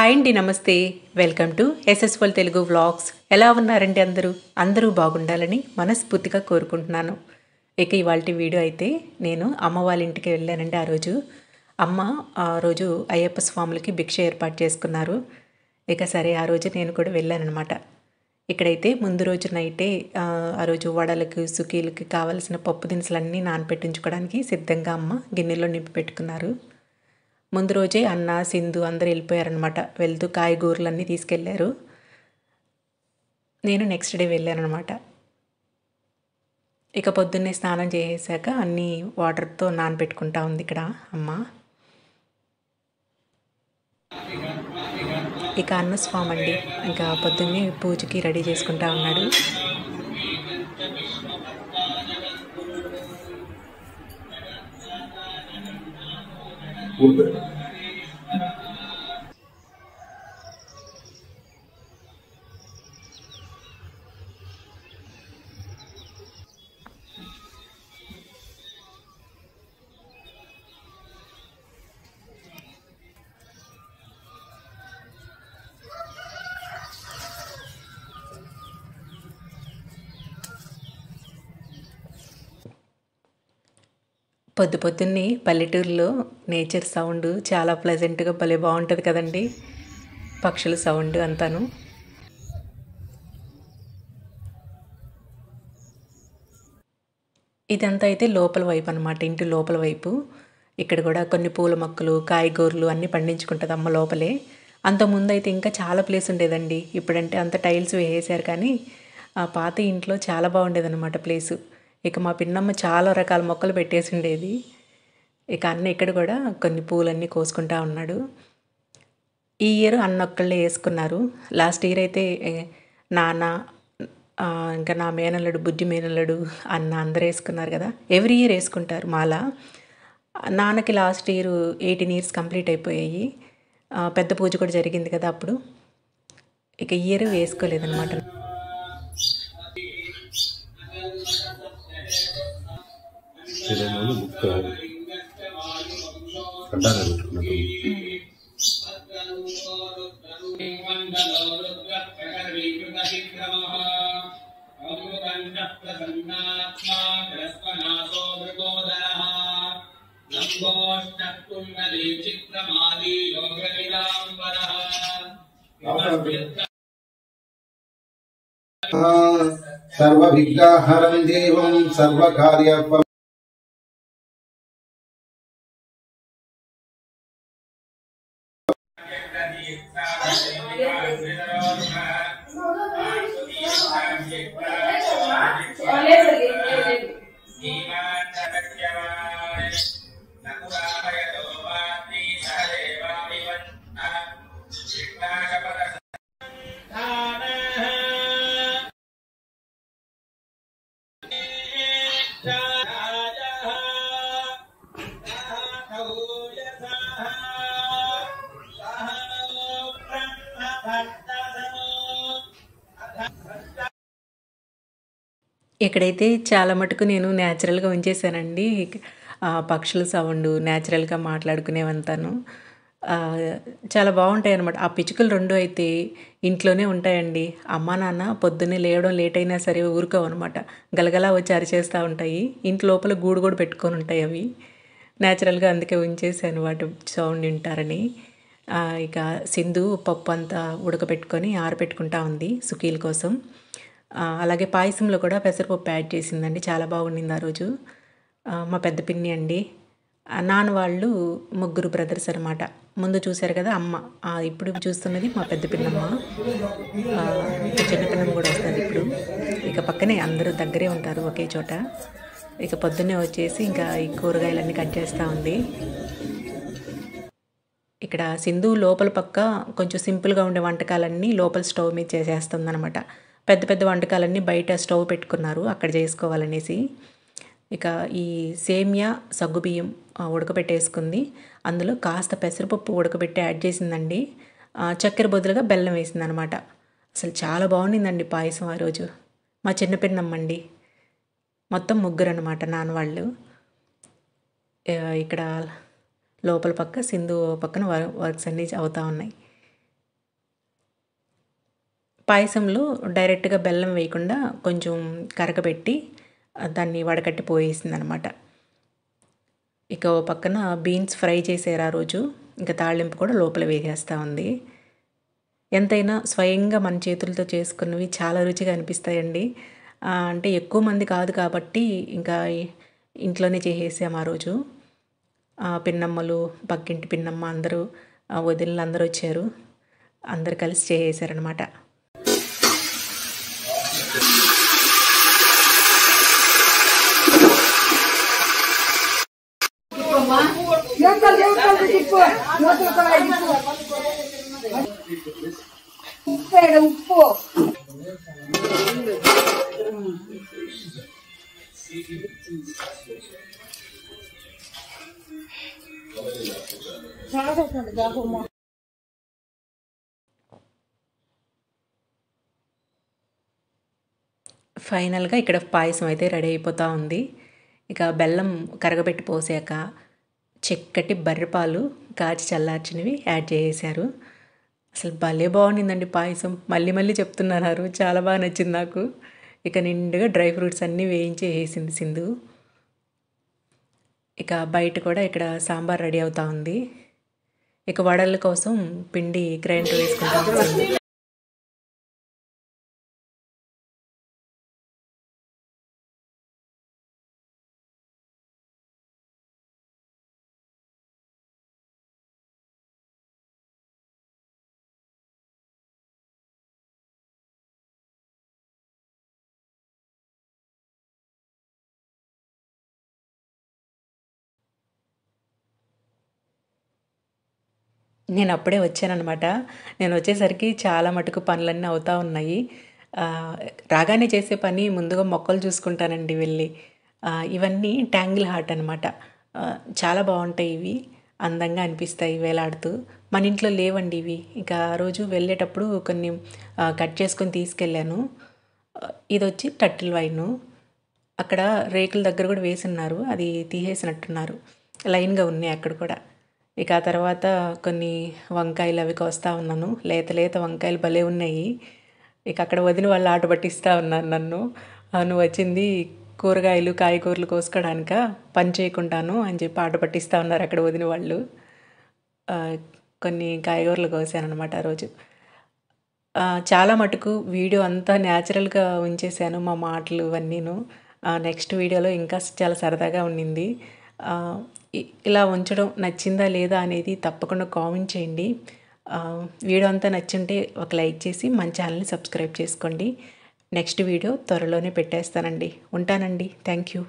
Hi అండి, నమస్తే. Welcome to SSVL Telugu vlogs. ఎలా ఉన్నారండి అందరూ? అందరూ బాగుండాలని మనస్ఫూర్తిగా కోరుకుంటున్నాను. ఇక ఇవాల్టి వీడియో అయితే నేను అమ్మ వాళ్ళ ఇంటికి వెళ్ళానండి. అమ్మ ఆ రోజు అయ్యప్ప స్వాములకి భిక్ష ఏర్పాటు చేసుకున్నారు. ఇక సరే ఆ రోజు నేను కూడా వెళ్ళానమాట. ఇక్కడైతే ముందు రోజు నైటే ఆ రోజు వడలకు సుకీలకి కావలసిన పప్పు దినుసులన్నీ నానపెట్టించుకోవడానికి సిద్ధంగా అమ్మ గిన్నెలో నింపి పెట్టుకున్నారు. ముందు రోజే అన్న సింధు అందరూ వెళ్ళిపోయారనమాట. వెళ్తూ కాయగూరలన్నీ తీసుకెళ్లారు. నేను నెక్స్ట్ డే వెళ్ళానమాట. ఇక పొద్దున్నే స్నానం చేసాక అన్నీ వాటర్తో నానబెట్టుకుంటా ఉంది ఇక్కడ అమ్మ. ఇక అన్న స్వామి అండి ఇంకా పొద్దున్నే పూజకి రెడీ చేసుకుంటా ఉన్నాడు. పొద్దున్నే పల్లెటూరులో నేచర్ సౌండ్ చాలా ప్లెజెంట్గా భలే బాగుంటుంది కదండి. పక్షుల సౌండ్ అంతాను. ఇదంతా అయితే లోపల వైపు అనమాట, ఇంటి లోపల వైపు. ఇక్కడ కూడా కొన్ని పూల మొక్కలు కాయగూరలు అన్నీ పండించుకుంటుంది అమ్మ లోపలే. అంతకుముందు అయితే ఇంకా చాలా ప్లేస్ ఉండేదండి. ఇప్పుడంటే అంత టైల్స్ వేసేసారు, కానీ ఆ పాత ఇంట్లో చాలా బాగుండేదన్నమాట ప్లేసు. ఇక మా పిన్నమ్మ చాలా రకాల మొక్కలు పెట్టేసి ఉండేది. ఇక అన్న ఇక్కడ కూడా కొన్ని పూలన్నీ కోసుకుంటా ఉన్నాడు. ఈ ఇయర్ అన్న ఒక్కళ్ళే వేసుకున్నారు. లాస్ట్ ఇయర్ అయితే నాన్న ఇంకా నా మేనల్లుడు బుజ్జి మేనల్లుడు అన్న అందరూ వేసుకున్నారు కదా. ఎవ్రీ ఇయర్ వేసుకుంటారు మాల. నాన్నకి లాస్ట్ ఇయర్ 18 years కంప్లీట్ అయిపోయాయి. పెద్ద పూజ కూడా జరిగింది కదా అప్పుడు. ఇక ఇయర్ వేసుకోలేదన్నమాట. సర్వవిఘ్నహరం దేవం సర్వకార్య ఇక్కడైతే చాలా మటుకు నేను న్యాచురల్గా ఉంచేసానండి. పక్షుల సౌండ్ న్యాచురల్గా మాట్లాడుకునేవంతాను చాలా బాగుంటాయి అన్నమాట. ఆ పిచ్చుకలు రెండు అయితే ఇంట్లోనే ఉంటాయండి. అమ్మ నాన్న పొద్దున్నే లేవడం లేట్ అయినా సరే ఊరుకోవన్నమాట. గలగలా వచ్చి అరిచేస్తూ ఉంటాయి. ఇంటి లోపల గూడు కూడా పెట్టుకొని ఉంటాయి అవి. న్యాచురల్గా అందుకే ఉంచేసాను వాటి సౌండ్ వింటారని. ఇక సింధు పప్పు అంతా ఉడకపెట్టుకొని ఆరబెట్టుకుంటా ఉంది సుకీల కోసం. అలాగే పాయసంలో కూడా పెసరపప్పు యాడ్ చేసిందండి. చాలా బాగుండింది ఆ రోజు. మా పెద్ద పిన్ని అండి. నాన్న వాళ్ళు ముగ్గురు బ్రదర్స్ అనమాట. ముందు చూశారు కదా అమ్మ, ఇప్పుడు చూస్తున్నది మా పెద్ద పిన్నమ్మ. చిన్న పిన్నమ్మ కూడా వస్తుంది ఇప్పుడు. ఇక పక్కనే అందరూ దగ్గరే ఉంటారు ఒకే చోట. ఇక పొద్దున్నే వచ్చేసి ఇంకా ఈ కూరగాయలన్నీ కట్ చేస్తూ ఉంది. ఇక్కడ సింధు లోపల పక్క కొంచెం సింపుల్గా ఉండే వంటకాలన్నీ లోపల స్టవ్ మీద చేసేస్తుంది అనమాట. పెద్ద పెద్ద వంటకాలన్నీ బయట స్టవ్ పెట్టుకున్నారు అక్కడ చేసుకోవాలనేసి. ఇక ఈ సేమియా సగ్గుబియ్యం ఉడకబెట్టేసుకుంది. అందులో కాస్త పెసరపప్పు ఉడకబెట్టి యాడ్ చేసిందండి. చక్కెర బదులుగా బెల్లం వేసిందనమాట. అసలు చాలా బాగుండిందండి పాయసం ఆ రోజు. మా చిన్న పిన్నమ్మండి. మొత్తం ముగ్గురు అనమాట నాన్న వాళ్ళు. ఇక్కడ లోపల పక్క సింధు పక్కన వర్క్స్ అన్నీ అవుతూ ఉన్నాయి. పాయసంలో డైరెక్ట్‌గా బెల్లం వేయకుండా కొంచెం కరగబెట్టి దాన్ని వడకట్టి పోయేసిందనమాట. ఇక ఓ పక్కన బీన్స్ ఫ్రై చేశారు ఆ రోజు. ఇంకా తాళింపు కూడా లోపల వేసేస్తా ఉంది. ఎంతైనా స్వయంగా మన చేతులతో చేసుకున్నవి చాలా రుచిగా అనిపిస్తాయండి. అంటే ఎక్కువ మంది కాదు కాబట్టి ఇంకా ఇంట్లోనే చేసేసాం ఆ రోజు. పిన్నమ్మలు, పక్కింటి పిన్నమ్మ అందరూ, వదినలు అందరూ వచ్చారు. అందరూ కలిసి చేసేసారనమాట. ఉప్పు ఫైనల్‌గా ఇక్కడ పాయసం అయితే రెడీ అయిపోతా ఉంది. ఇక బెల్లం కరగబెట్టి పోసాక చిక్కటి బర్రెపాలు కాచి చల్లార్చినవి యాడ్ చేసేశారు. అసలు భలే బాగుండిందండి పాయసం. మళ్ళీ మళ్ళీ చెప్తున్నారు. చాలా బాగా నచ్చింది నాకు. ఇక నిండుగా డ్రై ఫ్రూట్స్ అన్నీ వేయించి వేసింది సింధు. ఇక బయట కూడా ఇక్కడ సాంబార్ రెడీ అవుతా ఉంది. ఇక వడల కోసం పిండి గ్రైండర్ వేసుకుంటా ఉంది. నేను అప్పుడే వచ్చాననమాట. నేను వచ్చేసరికి చాలా మటుకు పనులన్నీ అవుతా ఉన్నాయి. రాగానే చేసే పని ముందుగా మొక్కలు చూసుకుంటానండి వెళ్ళి. ఇవన్నీ ట్యాంగిల్ హార్ట్ అనమాట. చాలా బావుంటాయి ఇవి. అందంగా అనిపిస్తాయి వేలాడుతూ. మన ఇంట్లో లేవండి ఇవి. ఇక ఆ రోజు వెళ్ళేటప్పుడు కొన్ని కట్ చేసుకొని తీసుకెళ్ళాను. ఇదొచ్చి టర్టిల్ వైను. అక్కడ రేకుల దగ్గర కూడా వేసున్నారు. అది తీసేసినట్టున్నారు. లైన్‌గా ఉన్నాయి అక్కడ కూడా. ఇక ఆ తర్వాత కొన్ని వంకాయలు అవి కోస్తా ఉన్నాను. లేత లేత వంకాయలు భలే ఉన్నాయి. ఇక అక్కడ వదిన వాళ్ళు ఆట పట్టిస్తా ఉన్నారు నన్ను. "నువ్వు వచ్చింది కూరగాయలు, కాయగూరలు కోసుకోవడానికా? పని చేయకుండాను" అని చెప్పి ఆట పట్టిస్తా ఉన్నారు అక్కడ వదిన వాళ్ళు. కొన్ని కాయగూరలు కోసాననమాట ఆ రోజు. చాలా మటుకు వీడియో అంతా న్యాచురల్‌గా ఉంచేశాను మా మాటలు ఇవన్నీను. నెక్స్ట్ వీడియోలో ఇంకా చాలా సరదాగా ఉండింది. ఇలా ఉంచడం నచ్చిందా లేదా అనేది తప్పకుండా కామెంట్ చేయండి. వీడియో అంతా నచ్చుంటే ఒక లైక్ చేసి మన ఛానల్ని సబ్స్క్రైబ్ చేసుకోండి. నెక్స్ట్ వీడియో త్వరలోనే పెట్టేస్తానండి. ఉంటానండి. Thank you.